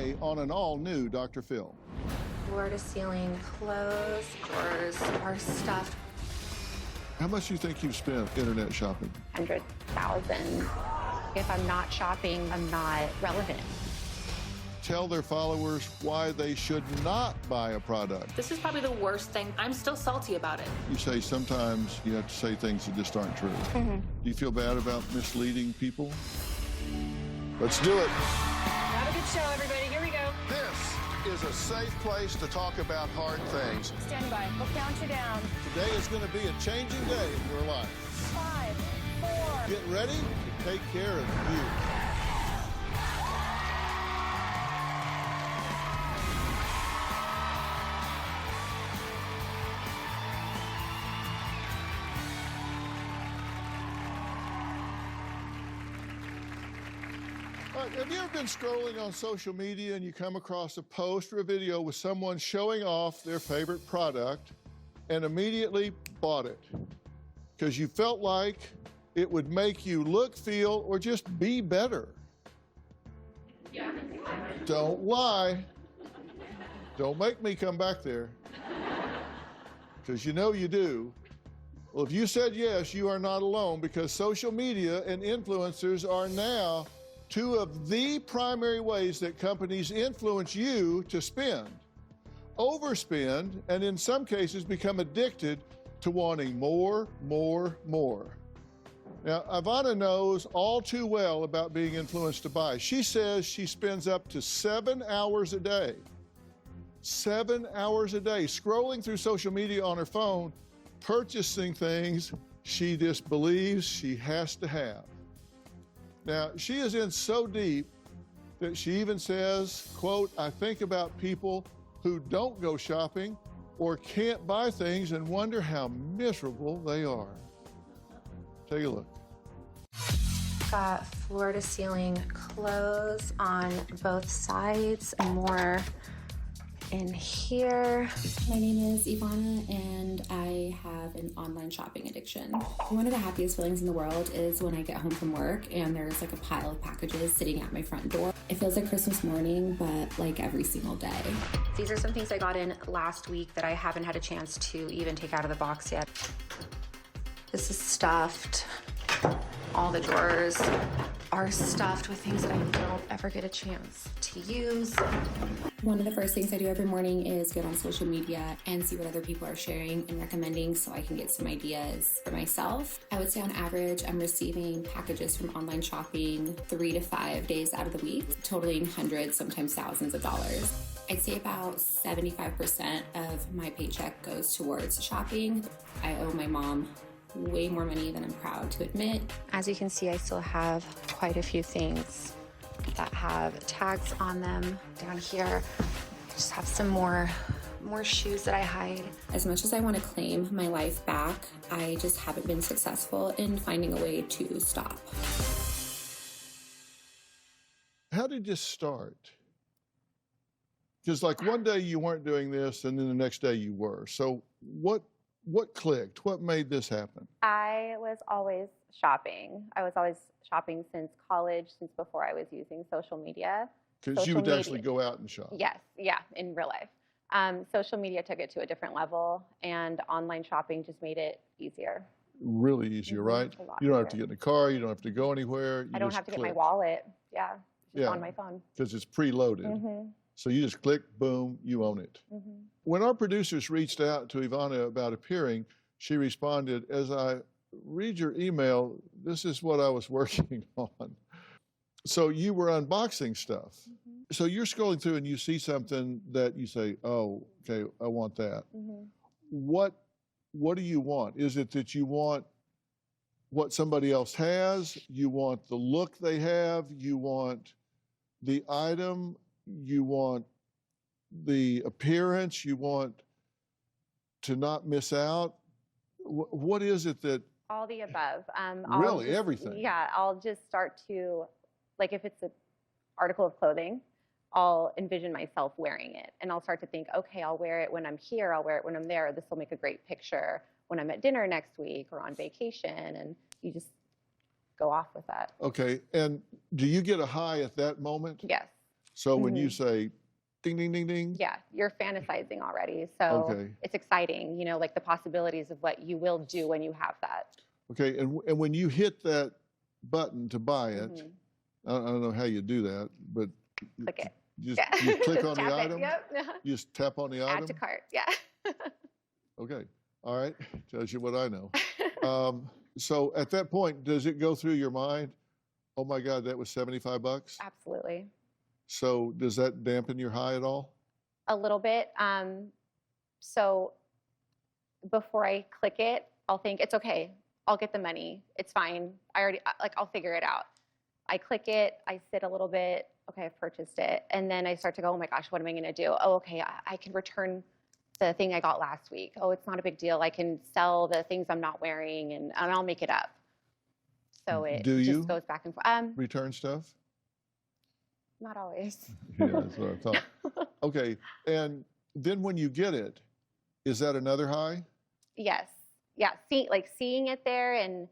today on an all-new Dr. Phil. Floor-to-ceiling clothes, drawers are stuffed. How much do you think you've spent internet shopping? 100,000. If I'm not shopping, I'm not relevant. Tell their followers why they should not buy a product. This is probably the worst thing. I'm still salty about it. You say sometimes you have to say things that just aren't true. Mm-hmm. Do you feel bad about misleading people? Let's do it. Have a good show, everybody. Here we go. This is a safe place to talk about hard things. Stand by. We'll count you down. Today is going to be a changing day in your life. 5, 4. Get ready to take care of you. Have you ever been scrolling on social media and you come across a post or a video with someone showing off their favorite product and immediately bought it because you felt like it would make you look, feel, or just be better? Yeah. Don't lie. Don't make me come back there, because you know you do. Well, if you said yes, you are not alone, because social media and influencers are now two of the primary ways that companies influence you to spend, overspend, and in some cases become addicted to wanting more, more, more. Now, Ivana knows all too well about being influenced to buy. She says she spends up to 7 hours a day, 7 hours a day, scrolling through social media on her phone, purchasing things she just believes she has to have. Now, she is in so deep that she even says, quote, "I think about people who don't go shopping or can't buy things and wonder how miserable they are." Take a look. Got floor-to-ceiling clothes on both sides, more in here. My name is Ivana, and I have an online shopping addiction. One of the happiest feelings in the world is when I get home from work and there's like a pile of packages sitting at my front door. It feels like Christmas morning, but like every single day. These are some things I got in last week that I haven't had a chance to even take out of the box yet. This is stuffed. All the drawers are stuffed with things that I don't ever get a chance to use. One of the first things I do every morning is get on social media and see what other people are sharing and recommending so I can get some ideas for myself. I would say on average, I'm receiving packages from online shopping 3 to 5 days out of the week, totaling hundreds, sometimes thousands of dollars. I'd say about 75% of my paycheck goes towards shopping. I owe my mom way more money than I'm proud to admit. As you can see, I still have quite a few things that have tags on them. Down here, I just have some more shoes that I hide. As much as I want to claim my life back, I just haven't been successful in finding a way to stop. How did this start? Because like one day you weren't doing this and then the next day you were. So what clicked? What made this happen? I was always shopping. I was always shopping since college, since before I was using social media. Because you would actually go out and shop. Yes, yeah, in real life. Social media took it to a different level, and online shopping just made it easier. Really easier, right? You don't have to get in a car. You don't have to go anywhere. I don't have to get my wallet. Yeah, just on my phone. Because it's preloaded. So you just click, boom, you own it. When our producers reached out to Ivana about appearing, she responded, "As I read your email, this is what I was working on." So you were unboxing stuff. So you're scrolling through and you see something that you say, "Oh, okay, I want that." What do you want? Is it that you want what somebody else has? You want the look they have? You want the item? You want the appearance? You want to not miss out? What is it that? All the above. Really, everything? Yeah, I'll just start to, like if it's an article of clothing, I'll envision myself wearing it. And I'll start to think, okay, I'll wear it when I'm here, I'll wear it when I'm there. This will make a great picture when I'm at dinner next week or on vacation. And you just go off with that. Okay, and do you get a high at that moment? Yes. So when you say ding, ding, ding, ding, Yeah, you're fantasizing already. So Okay. it's exciting, you know, like the possibilities of what you will do when you have that. okay, and when you hit that button to buy it, Mhm. I don't know how you do that, but Click it. you Yeah. just, you click Just on the tap it. item, Yep. you just tap on the Add item. to cart. Yeah. Okay, all right, tells you what I know. So at that point, does it go through your mind, oh my God, that was $75? Absolutely. So does that dampen your high at all? A little bit. So before I click it, I'll think it's okay. I'll get the money. It's fine. I'll figure it out. I click it. I sit a little bit. Okay, I've purchased it. And then I start to go, oh my gosh, what am I going to do? Oh, okay, I can return the thing I got last week. Oh, it's not a big deal. I can sell the things I'm not wearing and I'll make it up. So it Do you just goes back and forth. return stuff? Not always. Yeah, that's what I thought. Okay, and then when you get it, is that another high? Yes. Yeah. Seeing it there and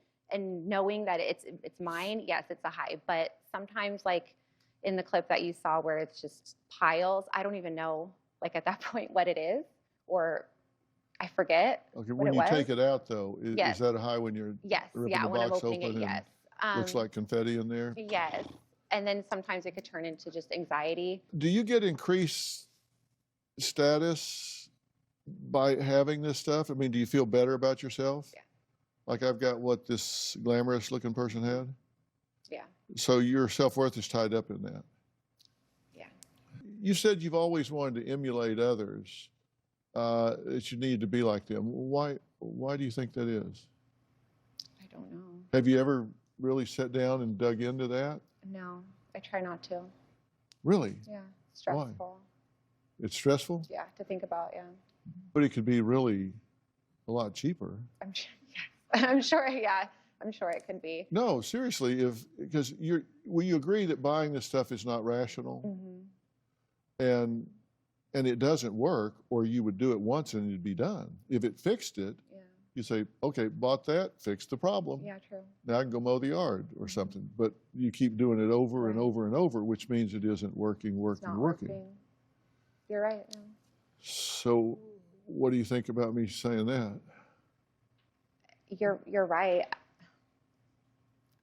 knowing that it's mine. Yes, it's a high. But sometimes, like in the clip that you saw, where it's just piles, I don't even know, like at that point, what it is, or I forget. Okay, what when it you was. take it out though, is Yes. that a high when you're Yes. ripping Yeah. the When I'm box opening it, open yes. and looks like confetti in there? Yes. And then sometimes it could turn into just anxiety. Do you get increased status by having this stuff? I mean, do you feel better about yourself? Yeah. Like I've got what this glamorous looking person had? Yeah. So your self-worth is tied up in that. Yeah. You said you've always wanted to emulate others, that you need to be like them. Why do you think that is? I don't know. Have you ever really sat down and dug into that? No, I try not to. Really? Yeah. Stressful. It's stressful, Yeah. To think about. Yeah. but it could be really a lot cheaper. I'm sure. Yes. I'm sure. Yeah. I'm sure it could be. No, seriously, because will you agree that buying this stuff is not rational, Mm-hmm. and it doesn't work, or you would do it once and it'd be done. If it fixed it, Yeah. you say, okay, bought that, fixed the problem. Yeah. True. Now I can go mow the yard or something. But you keep doing it over and Right. over and over, which means it isn't working. It's not working. You're right. Yeah. So what do you think about me saying that? You're right.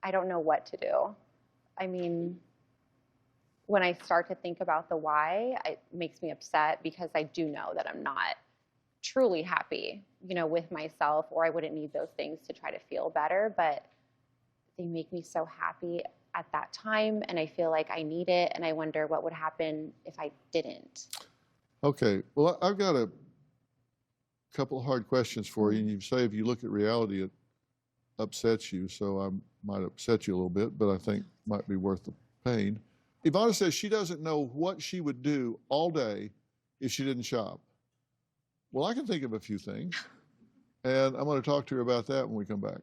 I don't know what to do. I mean, when I start to think about the why, it makes me upset because I do know that I'm not truly happy, you know, with myself, or I wouldn't need those things to try to feel better, but they make me so happy at that time, and I feel like I need it, and I wonder what would happen if I didn't. Okay, well, I've got a couple of hard questions for you, and you say if you look at reality, it upsets you, so I might upset you a little bit, but I think might be worth the pain. Ivana says she doesn't know what she would do all day if she didn't shop. Well, I can think of a few things, and I'm going to talk to her about that when we come back.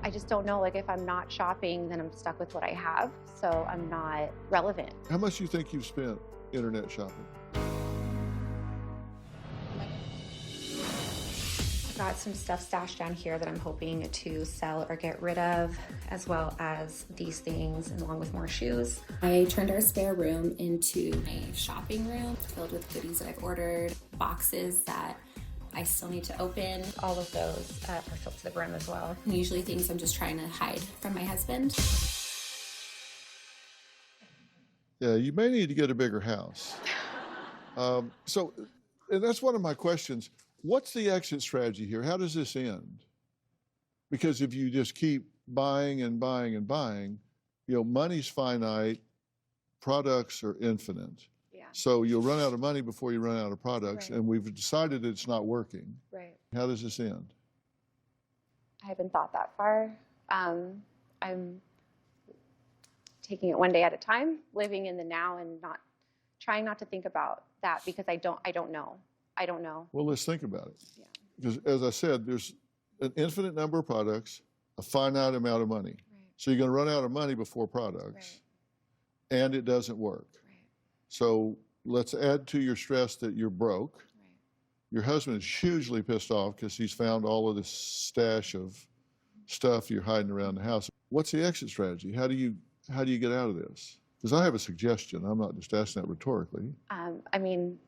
I just don't know, like if I'm not shopping, then I'm stuck with what I have, so I'm not relevant. How much do you think you've spent internet shopping? I've got some stuff stashed down here that I'm hoping to sell or get rid of, as well as these things, along with more shoes. I turned our spare room into a shopping room filled with goodies that I've ordered, boxes that I still need to open. All of those are filled to the brim as well. Usually things I'm just trying to hide from my husband. Yeah, you may need to get a bigger house. And that's one of my questions. What's the exit strategy here? How does this end? Because if you just keep buying and buying and buying, you know, money's finite, products are infinite. Yeah, So you'll run out of money before you run out of products, Right. and we've decided it's not working. right. How does this end? I haven't thought that far. I'm taking it one day at a time, living in the now, and trying not to think about that because I don't know. I don't know. Well, let's think about it. Yeah. Because as I said, there's an infinite number of products, a finite amount of money. Right. So you're going to run out of money before products, and it doesn't work. Right. So let's add to your stress that you're broke. Right. Your husband is hugely pissed off because he's found all of this stash of stuff you're hiding around the house. What's the exit strategy? How do you get out of this? Because I have a suggestion. I'm not just asking that rhetorically. I mean,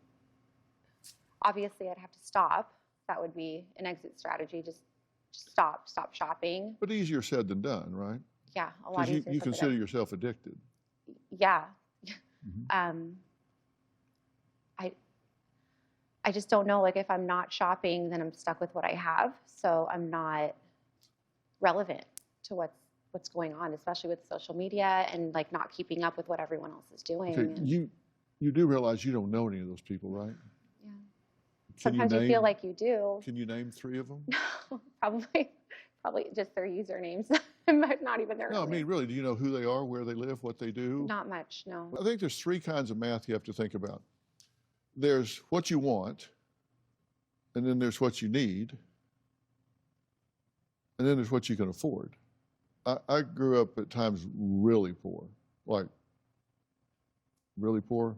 obviously I'd have to stop. That would be an exit strategy. Just stop shopping. But easier said than done, right? Yeah, a lot Because easier. you said than consider done. yourself addicted. Yeah. Mm-hmm. I just don't know, like if I'm not shopping, then I'm stuck with what I have. So I'm not relevant to what's going on, especially with social media and like not keeping up with what everyone else is doing. Okay, and- you do realize you don't know any of those people, right? yeah. Can Sometimes you feel like you do. Can you name 3 of them? Probably just their usernames, but not even their No, I real mean, names. really, do you know who they are, where they live, what they do? Not much, no. I think there's 3 kinds of math you have to think about. There's what you want, and then there's what you need, and then there's what you can afford. I grew up at times really poor, like really poor.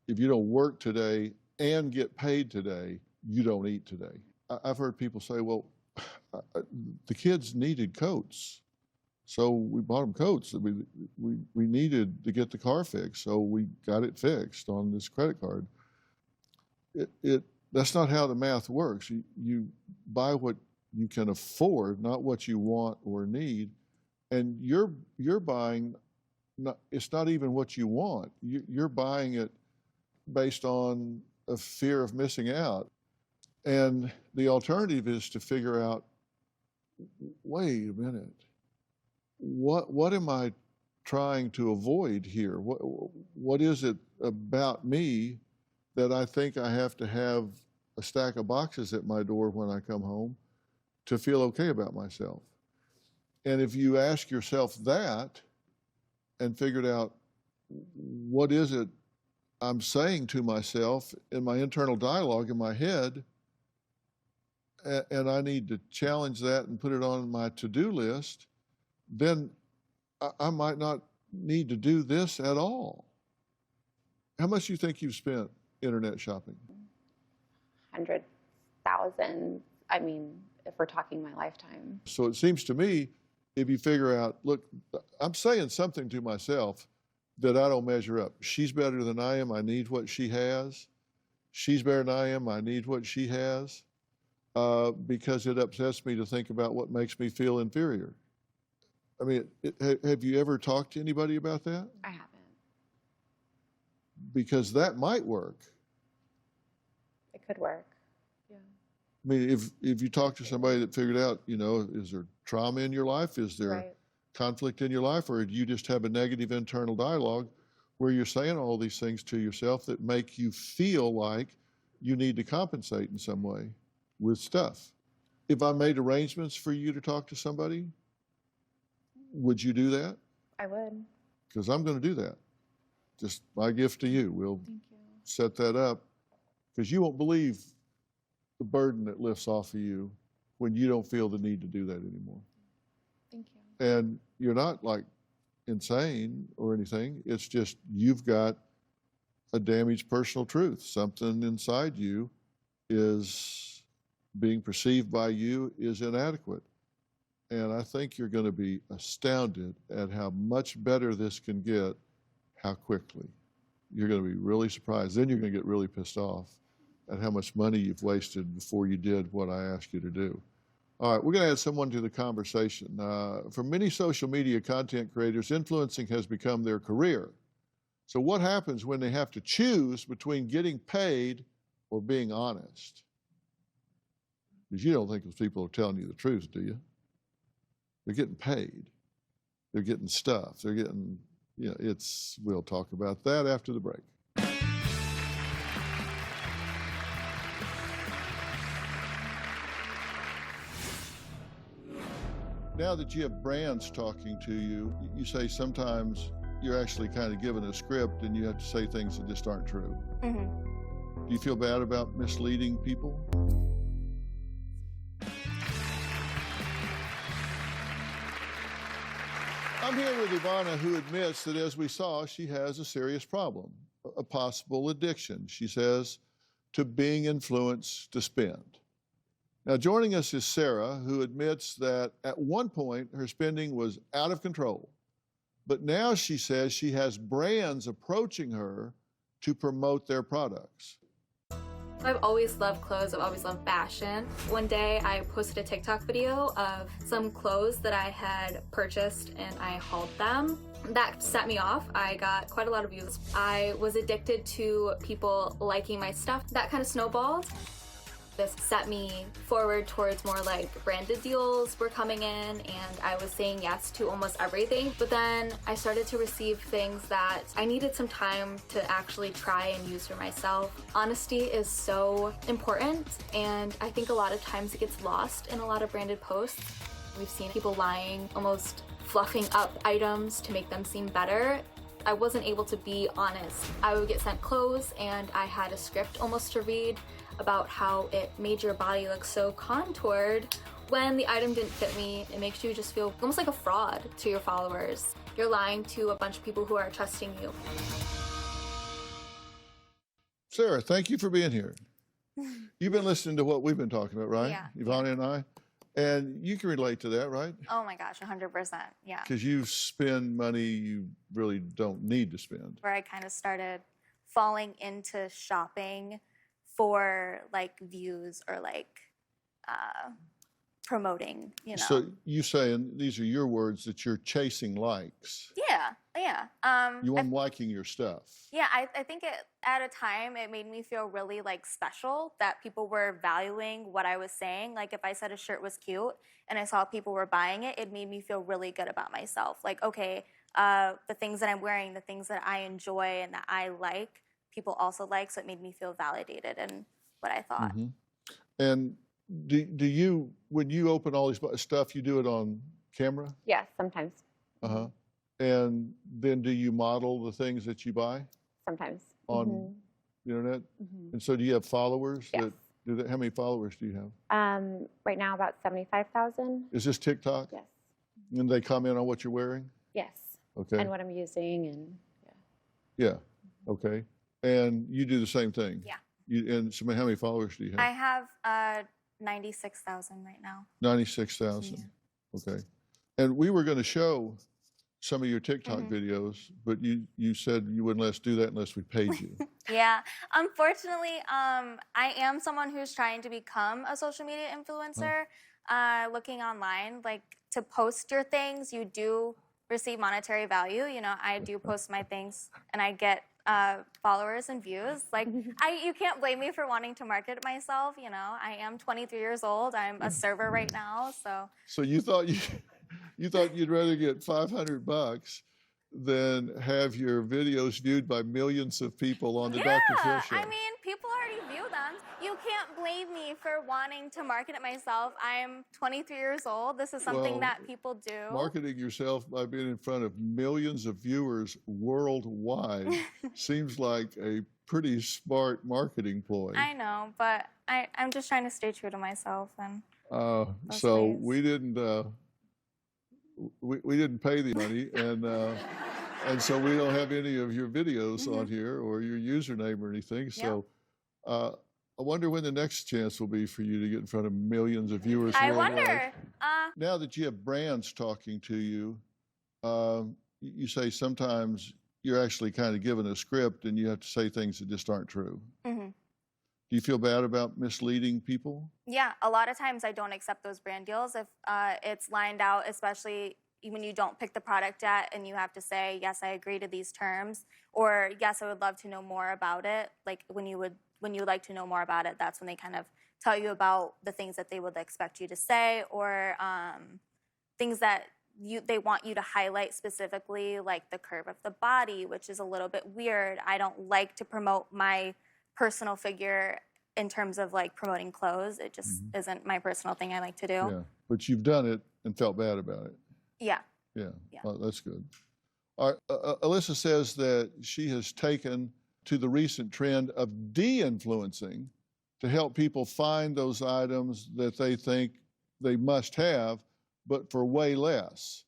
If you don't work today and get paid today, you don't eat today. I've heard people say, well, the kids needed coats, so we bought them coats. We needed to get the car fixed, so we got it fixed on this credit card. That's not how the math works. You buy what you can afford, not what you want or need. And you're buying, it's not even what you want. You're buying it based on a fear of missing out. And the alternative is to figure out, wait a minute, what am I trying to avoid here? What is it about me that I think I have to have a stack of boxes at my door when I come home to feel okay about myself? And if you ask yourself that and figured out what is it I'm saying to myself in my internal dialogue in my head, and I need to challenge that and put it on my to-do list, then I might not need to do this at all. How much do you think you've spent internet shopping? 100,000. I mean, if we're talking my lifetime. So it seems to me, if you figure out, look, I'm saying something to myself that I don't measure up. She's better than I am. I need what she has. She's better than I am. I need what she has. Because it upsets me to think about what makes me feel inferior. I mean, have you ever talked to anybody about that? I haven't. Because that might work. It could work. Yeah. I mean, if you talk to somebody that figured out, is there trauma in your life? Is there Right. conflict in your life? Or do you just have a negative internal dialogue where you're saying all these things to yourself that make you feel like you need to compensate in some way with stuff? If I made arrangements for you to talk to somebody, would you do that? I would. Because I'm going to do that. Just my gift to you. We'll Thank you. set that up, because you won't believe the burden that lifts off of you when you don't feel the need to do that anymore. Thank you. And you're not like insane or anything. It's just you've got a damaged personal truth. Something inside you is being perceived by you is inadequate. And I think you're going to be astounded at how much better this can get, how quickly. You're going to be really surprised. Then you're going to get really pissed off at how much money you've wasted before you did what I asked you to do. All right, we're going to add someone to the conversation. For many social media content creators, influencing has become their career. So what happens when they have to choose between getting paid or being honest? Because you don't think those people are telling you the truth, do you? They're getting paid. They're getting stuff. They're getting, we'll talk about that after the break. Now that you have brands talking to you, you say sometimes you're actually kind of given a script and you have to say things that just aren't true. Mm-hmm. Do you feel bad about misleading people? I'm here with Ivana, who admits that, as we saw, she has a serious problem, a possible addiction. She says to being influenced to spend. Now, joining us is Sarah, who admits that at one point her spending was out of control, but now she says she has brands approaching her to promote their products. I've always loved clothes, I've always loved fashion. One day I posted a TikTok video of some clothes that I had purchased and I hauled them. That set me off. I got quite a lot of views. I was addicted to people liking my stuff. That kind of snowballed. This set me forward towards more like branded deals were coming in, and I was saying yes to almost everything. But then I started to receive things that I needed some time to actually try and use for myself. Honesty is so important, and I think a lot of times it gets lost in a lot of branded posts. We've seen people lying, almost fluffing up items to make them seem better. I wasn't able to be honest. I would get sent clothes and I had a script almost to read about how it made your body look so contoured. When the item didn't fit me, it makes you just feel almost like a fraud to your followers. You're lying to a bunch of people who are trusting you. Sarah, thank you for being here. You've been listening to what we've been talking about, right? Yeah. Ivana and I. And you can relate to that, right? Oh my gosh, 100%. Yeah. Because you spend money you really don't need to spend. Where I kind of started falling into shopping for like views or like promoting, you know. So you say, and these are your words, that you're chasing likes. Yeah. You want them liking your stuff. Yeah, I think at a time it made me feel really like special that people were valuing what I was saying. Like if I said a shirt was cute and I saw people were buying it, it made me feel really good about myself. Like, okay, the things that I'm wearing, the things that I enjoy and that I like, people also like, so it made me feel validated in what I thought. Mm-hmm. And do you, when you open all these stuff, you do it on camera? Yes, sometimes. Uh-huh. And then do you model the things that you buy Sometimes. on the internet? Mhm. And so do you have followers? Yes. That do that? How many followers do you have? Right now, about 75,000. Is this TikTok? Yes. And they comment on what you're wearing? Yes. Okay. And what I'm using, and Yeah. Okay. And you do the same thing? Yeah. And so how many followers do you have? I have 96,000 right now. 96,000. Okay. And we were going to show some of your TikTok videos, but you said you wouldn't let us do that unless we paid you. Yeah, unfortunately, I am someone who's trying to become a social media influencer. Looking online, like to post your things, you do receive monetary value. You know, I do post my things and I get followers and views. Like, you can't blame me for wanting to market myself. You know, I am 23 years old. I'm a server right now, so. So you thought you'd rather get $500 than have your videos viewed by millions of people on the Dr. Phil show. I mean, people already view them. You can't blame me for wanting to market it myself. I'm 23 years old. This is something that people do. Marketing yourself by being in front of millions of viewers worldwide seems like a pretty smart marketing ploy. I know, but I'm just trying to stay true to myself. And so ways. we didn't pay the money, and so we don't have any of your videos on here or your username or anything. So I wonder when the next chance will be for you to get in front of millions of viewers I worldwide. wonder. Now that you have brands talking to you, you say sometimes you're actually kind of given a script and you have to say things that just aren't true. Do you feel bad about misleading people? Yeah, a lot of times I don't accept those brand deals if it's lined out, especially when you don't pick the product yet and you have to say, yes, I agree to these terms, or yes, I would love to know more about it. Like when you would like to know more about it, that's when they kind of tell you about the things that they would expect you to say, or things that they want you to highlight specifically, like the curve of the body, which is a little bit weird. I don't like to promote my personal figure in terms of like promoting clothes. It just isn't my personal thing I like to do. Yeah, but you've done it and felt bad about it. Yeah. Yeah, Yeah. well, that's good. All right, Alyssa says that she has taken to the recent trend of de-influencing to help people find those items that they think they must have, but for way less.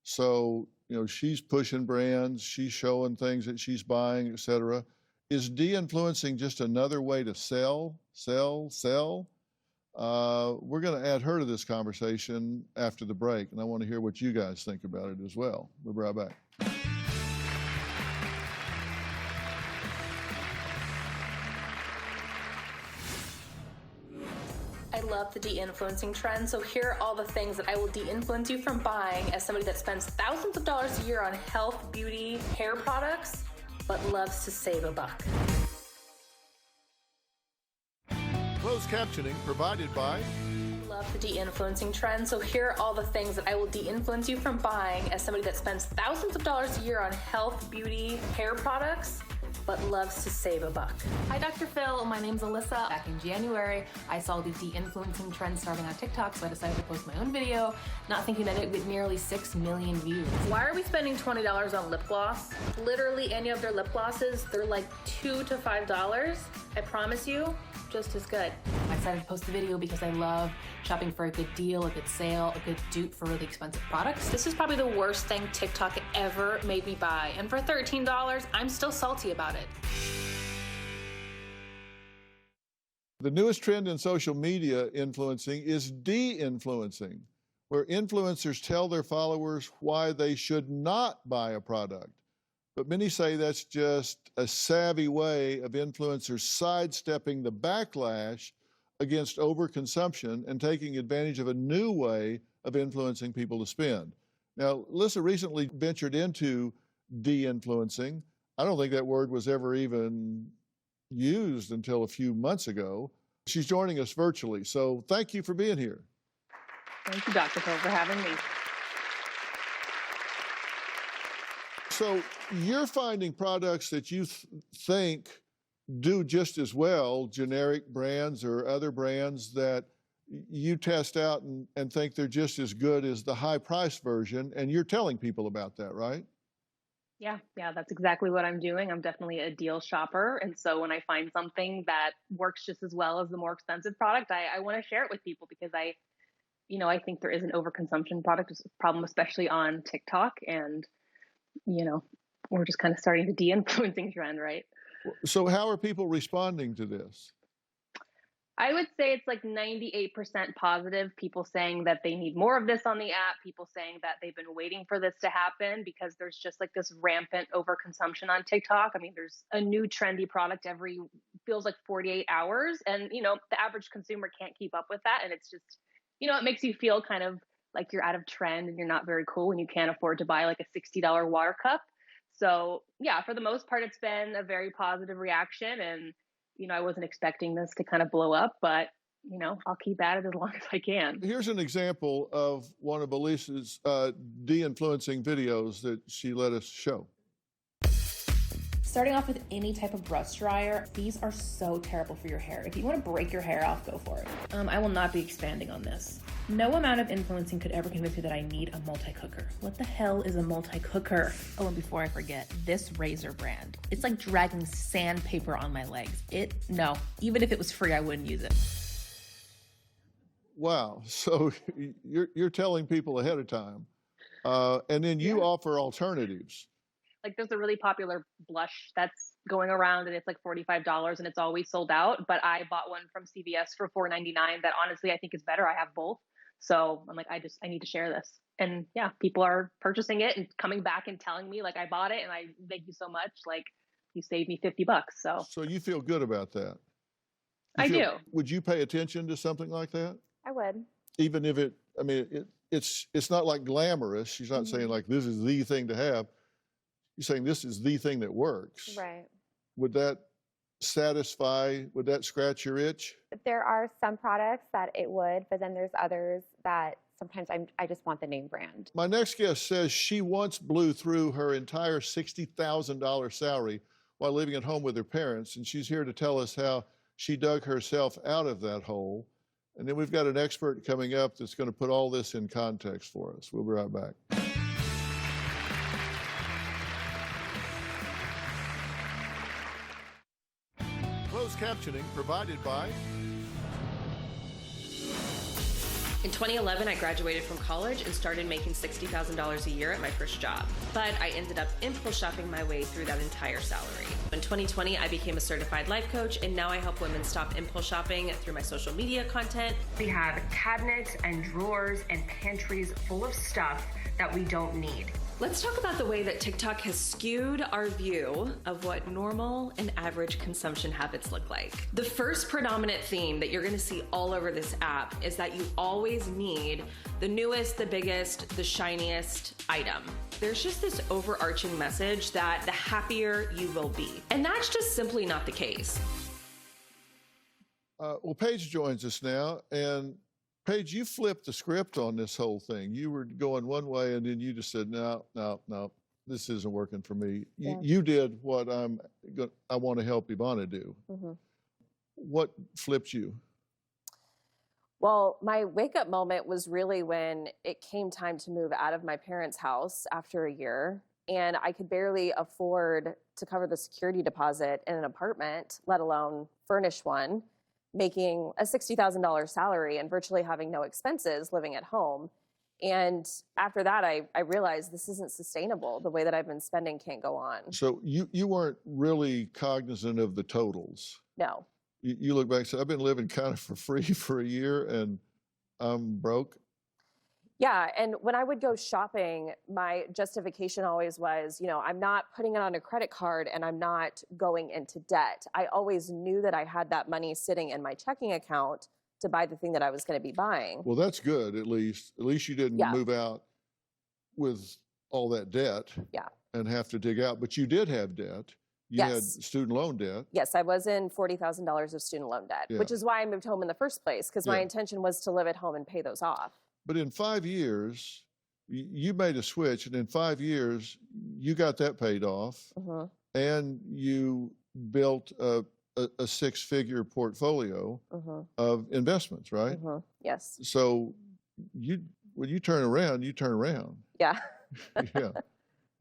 So, you know, she's pushing brands, she's showing things that she's buying, et cetera, Is de-influencing just another way to sell? We're going to add her to this conversation after the break, and I want to hear what you guys think about it as well. We'll be right back. I love the de-influencing trend, so here are all the things that I will de-influence you from buying as somebody that spends thousands of dollars a year on health, beauty, hair products, but loves to save a buck. Closed captioning provided by... Love the de-influencing trend, so here are all the things that I will de-influence you from buying as somebody that spends thousands of dollars a year on health, beauty, hair products, but loves to save a buck. Hi, Dr. Phil. My name's Alyssa. Back in January, I saw the de-influencing trend starting on TikTok, so I decided to post my own video, not thinking that it would get nearly 6 million views. Why are we spending $20 on lip gloss? Literally any of their lip glosses, they're like $2 to $5. I promise you, just as good. I decided to post the video because I love shopping for a good deal, a good sale, a good dupe for really expensive products. This is probably the worst thing TikTok ever made me buy. And for $13, I'm still salty about it. The newest trend in social media influencing is de-influencing, where influencers tell their followers why they should not buy a product. But many say that's just a savvy way of influencers sidestepping the backlash against overconsumption and taking advantage of a new way of influencing people to spend. Now, Alyssa recently ventured into de-influencing. I don't think that word was ever even used until a few months ago. She's joining us virtually, so thank you for being here. Thank you, Dr. Phil, for having me. So you're finding products that you think do just as well, generic brands or other brands that you test out and think they're just as good as the high-priced version, and you're telling people about that, right? Yeah, that's exactly what I'm doing. I'm definitely a deal shopper. And so when I find something that works just as well as the more expensive product, I want to share it with people because I think there is an overconsumption problem, especially on TikTok. And, we're just kind of starting the de-influencing trend, right? So how are people responding to this? I would say it's like 98% positive. People saying that they need more of this on the app. People saying that they've been waiting for this to happen because there's just like this rampant overconsumption on TikTok. I mean, there's a new trendy product every, feels like 48 hours. And, the average consumer can't keep up with that. And it's just, it makes you feel kind of like you're out of trend and you're not very cool when you can't afford to buy like a $60 water cup. So yeah, for the most part, it's been a very positive reaction. And I wasn't expecting this to kind of blow up, but, I'll keep at it as long as I can. Here's an example of one of Alyssa's de-influencing videos that she let us show. Starting off with any type of brush dryer, these are so terrible for your hair. If you want to break your hair off, go for it. I will not be expanding on this. No amount of influencing could ever convince me that I need a multi-cooker. What the hell is a multi-cooker? Oh, and before I forget, this razor brand. It's like dragging sandpaper on my legs. No, even if it was free, I wouldn't use it. Wow, so you're telling people ahead of time, and then you offer alternatives. Like there's a really popular blush that's going around and it's like $45 and it's always sold out. But I bought one from CVS for $4.99 that honestly I think is better. I have both. So I'm like, I need to share this. And yeah, people are purchasing it and coming back and telling me like I bought it and I thank you so much. Like you saved me $50. So you feel good about that? I do. Would you pay attention to something like that? I would. Even if it's not like glamorous. She's not saying like this is the thing to have. You're saying this is the thing that works. Right. Would that would that scratch your itch? There are some products that it would, but then there's others that sometimes I just want the name brand. My next guest says she once blew through her entire $60,000 salary while living at home with her parents, and she's here to tell us how she dug herself out of that hole. And then we've got an expert coming up that's going to put all this in context for us. We'll be right back. Closed captioning provided by... In 2011, I graduated from college and started making $60,000 a year at my first job. But I ended up impulse shopping my way through that entire salary. In 2020, I became a certified life coach, and now I help women stop impulse shopping through my social media content. We have cabinets and drawers and pantries full of stuff that we don't need. Let's talk about the way that TikTok has skewed our view of what normal and average consumption habits look like. The first predominant theme that you're gonna see all over this app is that you always need the newest, the biggest, the shiniest item. There's just this overarching message that the happier you will be. And that's just simply not the case. Well, Paige joins us now, and Paige, you flipped the script on this whole thing. You were going one way, and then you just said, no, this isn't working for me. You did what I want to help Ivana do. Mm-hmm. What flipped you? Well, my wake-up moment was really when it came time to move out of my parents' house after a year, and I could barely afford to cover the security deposit in an apartment, let alone furnish one, making a $60,000 salary and virtually having no expenses living at home. And after that, I realized this isn't sustainable. The way that I've been spending can't go on. So you weren't really cognizant of the totals. No. You look back and say, I've been living kind of for free for a year and I'm broke. Yeah, and when I would go shopping, my justification always was, I'm not putting it on a credit card and I'm not going into debt. I always knew that I had that money sitting in my checking account to buy the thing that I was going to be buying. Well, that's good, at least. At least you didn't move out with all that debt and have to dig out. But you did have debt. You had student loan debt. Yes, I was in $40,000 of student loan debt, which is why I moved home in the first place, because my intention was to live at home and pay those off. But in 5 years, you made a switch, and in 5 years, you got that paid off, and you built a six-figure portfolio of investments, right? Yes. So when you turn around, you turn around. Yeah.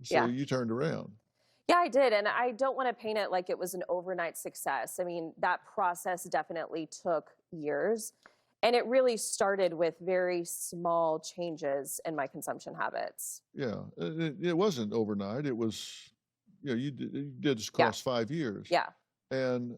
So you turned around. Yeah, I did. And I don't want to paint it like it was an overnight success. I mean, that process definitely took years. And it really started with very small changes in my consumption habits. Yeah, it wasn't overnight. It was, you did this across 5 years. Yeah. And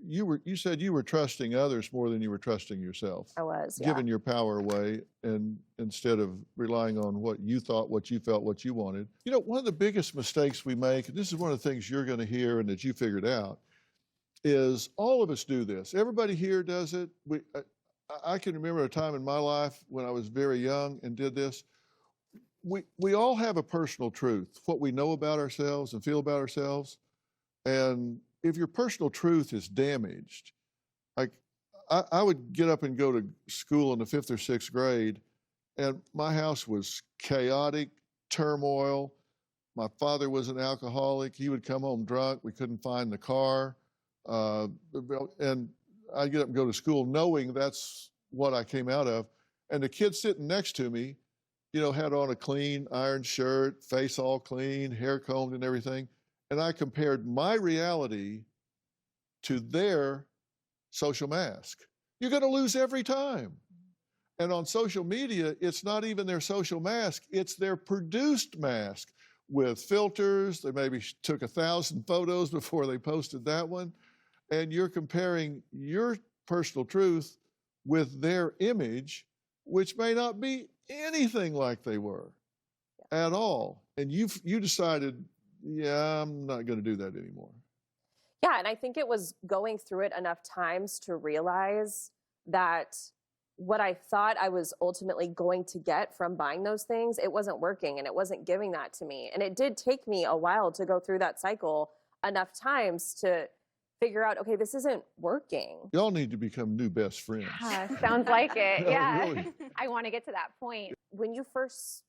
you said you were trusting others more than you were trusting yourself. I was, giving your power away, and instead of relying on what you thought, what you felt, what you wanted. One of the biggest mistakes we make, and this is one of the things you're going to hear and that you figured out, is all of us do this. Everybody here does it. I can remember a time in my life when I was very young and did this. We all have a personal truth, what we know about ourselves and feel about ourselves. And if your personal truth is damaged, like I would get up and go to school in the 5th or 6th grade, and my house was chaotic, turmoil. My father was an alcoholic. He would come home drunk. We couldn't find the car. And I'd get up and go to school knowing that's what I came out of. And the kid sitting next to me, had on a clean iron shirt, face all clean, hair combed and everything. And I compared my reality to their social mask. You're going to lose every time. And on social media, it's not even their social mask, it's their produced mask with filters. They maybe took 1,000 photos before they posted that one. And you're comparing your personal truth with their image, which may not be anything like they were at all. And you decided, I'm not going to do that anymore. Yeah, and I think it was going through it enough times to realize that what I thought I was ultimately going to get from buying those things, it wasn't working and it wasn't giving that to me. And it did take me a while to go through that cycle enough times to figure out, okay, this isn't working. Y'all need to become new best friends. Sounds like it. Yeah. Really. I want to get to that point. When you first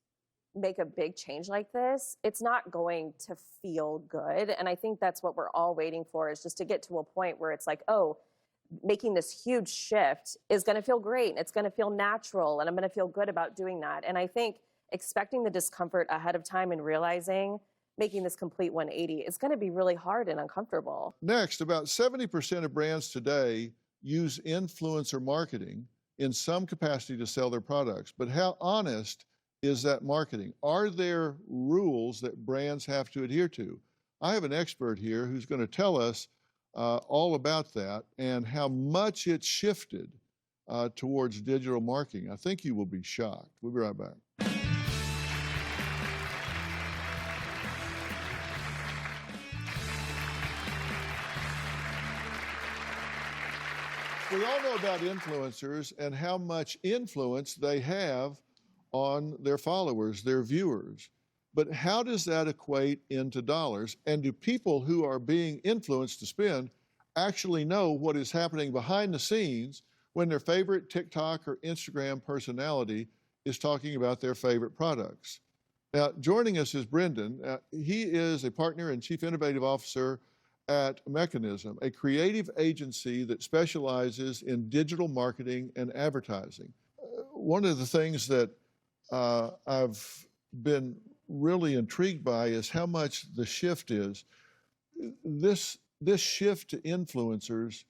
make a big change like this, it's not going to feel good. And I think that's what we're all waiting for, is just to get to a point where it's like, oh, making this huge shift is going to feel great. And it's going to feel natural. And I'm going to feel good about doing that. And I think expecting the discomfort ahead of time and realizing making this complete 180 is going to be really hard and uncomfortable. Next, about 70% of brands today use influencer marketing in some capacity to sell their products. But how honest is that marketing? Are there rules that brands have to adhere to? I have an expert here who's going to tell us all about that and how much it's shifted towards digital marketing. I think you will be shocked. We'll be right back. We all know about influencers and how much influence they have on their followers, their viewers. But how does that equate into dollars? And do people who are being influenced to spend actually know what is happening behind the scenes when their favorite TikTok or Instagram personality is talking about their favorite products? Now, joining us is Brendan. He is a partner and chief innovative officer at Mechanism, a creative agency that specializes in digital marketing and advertising. One of the things that I've been really intrigued by is how much the shift is. This shift to influencers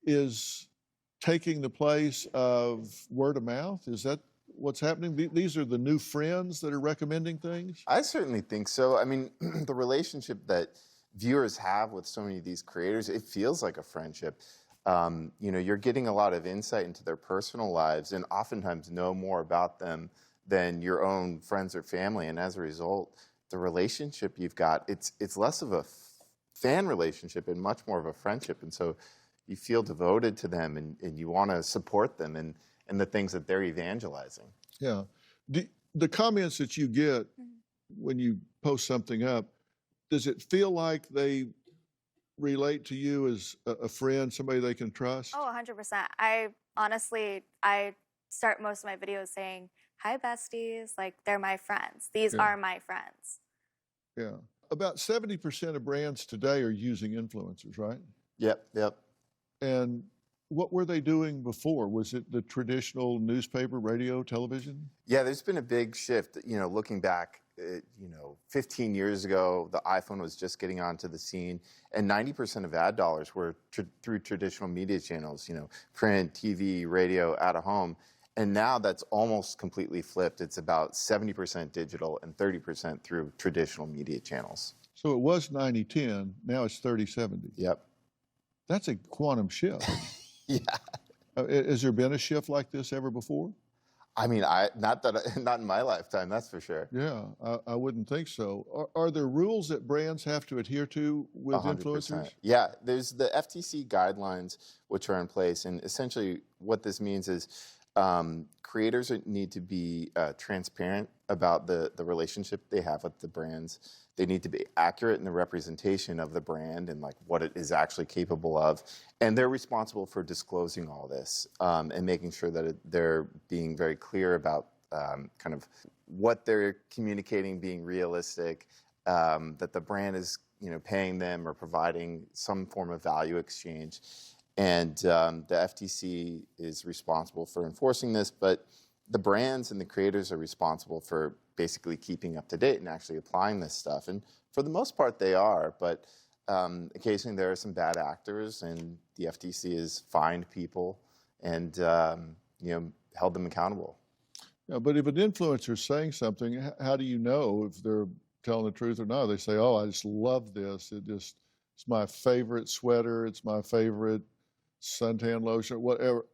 is taking the place of word of mouth. Is that what's happening? These are the new friends that are recommending things? I certainly think so. I mean, the relationship that viewers have with so many of these creators, it feels like a friendship. You know, you're getting a lot of insight into their personal lives and oftentimes know more about them than your own friends or family. And as a result, the relationship you've got, it's less of a fan relationship and much more of a friendship. And so you feel devoted to them and you want to support them and the things that they're evangelizing. Yeah. The comments that you get when you post something up, does it feel like they relate to you as a friend, somebody they can trust? Oh, 100%. I start most of my videos saying, hi, besties. Like, they're my friends. These are my friends. Yeah. About 70% of brands today are using influencers, right? Yep. And what were they doing before? Was it the traditional newspaper, radio, television? Yeah, there's been a big shift. You know, looking back, 15 years ago, the iPhone was just getting onto the scene, and 90% of ad dollars were through traditional media channels, print, TV, radio, out of home. And now that's almost completely flipped. It's about 70% digital and 30% through traditional media channels. So it was 90-10, now it's 30-70. Yep. That's a quantum shift. Yeah. Has there been a shift like this ever before? I mean, not in my lifetime, that's for sure. Yeah, I wouldn't think so. Are there rules that brands have to adhere to with 100%. Influencers? Yeah, there's the FTC guidelines which are in place, and essentially what this means is creators need to be transparent about the relationship they have with the brands. They need to be accurate in the representation of the brand and like what it is actually capable of. And they're responsible for disclosing all this and making sure that they're being very clear about kind of what they're communicating being realistic, that the brand is paying them or providing some form of value exchange. And the FTC is responsible for enforcing this, but the brands and the creators are responsible for basically keeping up to date and actually applying this stuff. And for the most part, they are, but occasionally there are some bad actors, and the FTC has fined people and held them accountable. Yeah, but if an influencer is saying something, how do you know if they're telling the truth or not? They say, "Oh, I just love this. It's my favorite sweater. It's my favorite suntan lotion, whatever."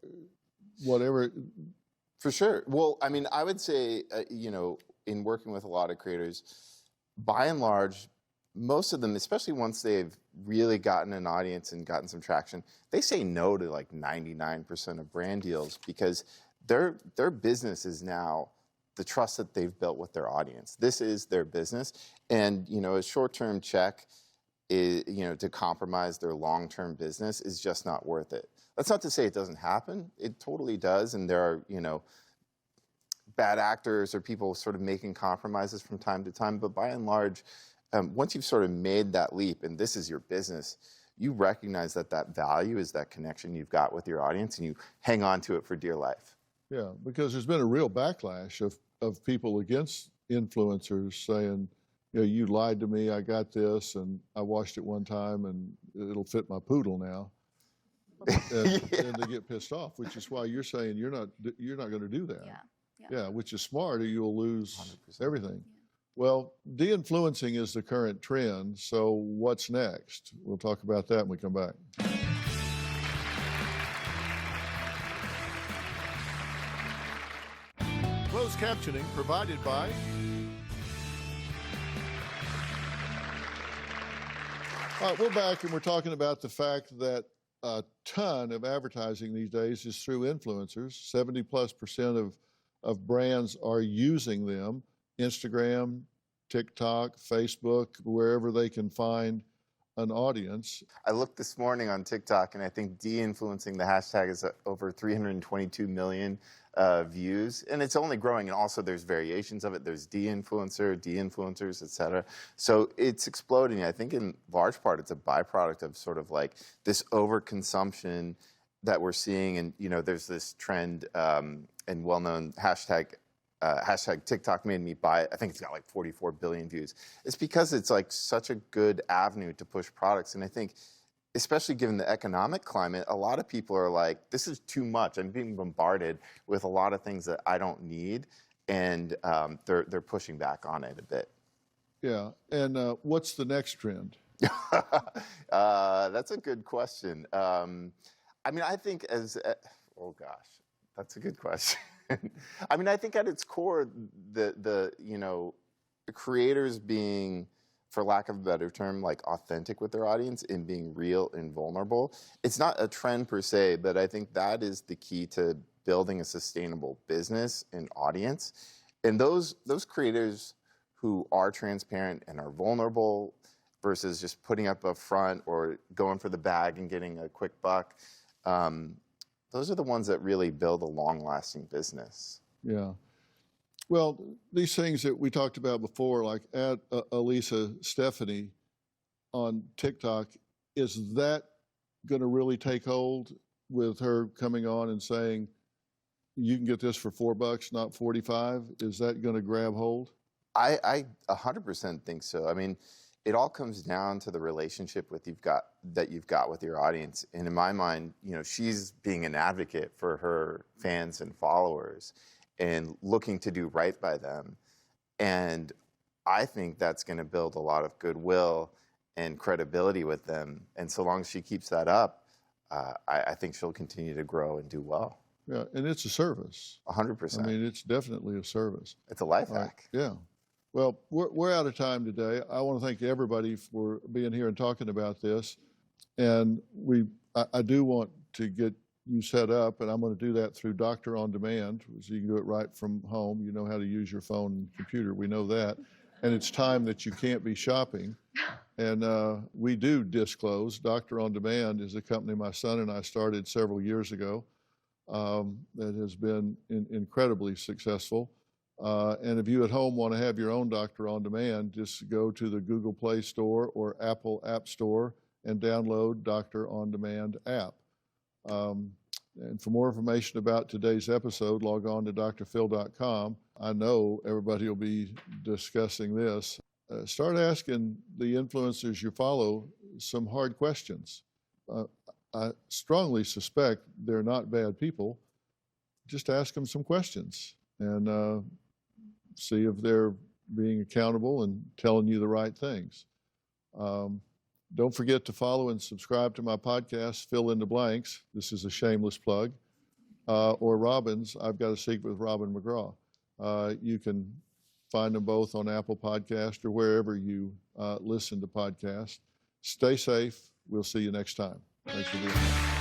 For sure. Well, I mean, I would say, in working with a lot of creators, by and large, most of them, especially once they've really gotten an audience and gotten some traction, they say no to like 99% of brand deals because their business is now the trust that they've built with their audience. This is their business. And, a short-term check is, to compromise their long-term business is just not worth it. That's not to say it doesn't happen. It totally does. And there are, bad actors or people sort of making compromises from time to time. But by and large, once you've sort of made that leap and this is your business, you recognize that value is that connection you've got with your audience and you hang on to it for dear life. Yeah, because there's been a real backlash of people against influencers saying, you lied to me, I got this, and I washed it one time, and it'll fit my poodle now. and they get pissed off, which is why you're saying you're not going to do that. Yeah, which is smart, or you'll lose 100%. Everything. Well, de-influencing is the current trend. So what's next? We'll talk about that when we come back. Closed captioning provided by All right, we're back and we're talking about the fact that a ton of advertising these days is through influencers. 70+% of brands are using them. Instagram, TikTok, Facebook, wherever they can find an audience. I looked this morning on TikTok, and I think de-influencing the hashtag is over 322 million views, and it's only growing. And also, there's variations of it. There's de-influencers, et cetera. So it's exploding. I think in large part, it's a byproduct of sort of like this overconsumption that we're seeing. And there's this trend and well-known hashtag TikTok made me buy it. I think it's got like 44 billion views. It's because it's like such a good avenue to push products. And I think, especially given the economic climate, a lot of people are like, this is too much. I'm being bombarded with a lot of things that I don't need. And they're pushing back on it a bit. Yeah. And what's the next trend? That's a good question. I mean, I think oh gosh, that's a good question. I mean, I think at its core, the creators being, for lack of a better term, like authentic with their audience and being real and vulnerable. It's not a trend per se, but I think that is the key to building a sustainable business and audience. And those creators who are transparent and are vulnerable versus just putting up a front or going for the bag and getting a quick buck, those are the ones that really build a long-lasting business. Yeah. Well, these things that we talked about before, like at Elisa Stephanie on TikTok, is that going to really take hold with her coming on and saying, you can get this for $4, not 45? Is that going to grab hold? I 100% think so. I mean, it all comes down to the relationship that you've got with your audience. And in my mind, she's being an advocate for her fans and followers and looking to do right by them. And I think that's going to build a lot of goodwill and credibility with them. And so long as she keeps that up, I think she'll continue to grow and do well. Yeah, and it's a service. 100%. I mean, it's definitely a service. It's a life hack. Yeah. Well, we're out of time today. I want to thank everybody for being here and talking about this. And I do want to get you set up, and I'm going to do that through Doctor On Demand, so you can do it right from home. You know how to use your phone and computer. We know that. And it's time that you can't be shopping. And we do disclose. Doctor On Demand is a company my son and I started several years ago that has been incredibly successful. And if you at home want to have your own Doctor On Demand, just go to the Google Play Store or Apple App Store and download Doctor On Demand app. And for more information about today's episode, log on to drphil.com. I know everybody will be discussing this. Start asking the influencers you follow some hard questions. I strongly suspect they're not bad people. Just ask them some questions and see if they're being accountable and telling you the right things. Don't forget to follow and subscribe to my podcast, Fill in the Blanks. This is a shameless plug. Or Robin's, I've Got a Secret with Robin McGraw. You can find them both on Apple Podcast or wherever you listen to podcasts. Stay safe. We'll see you next time. Thanks for being here.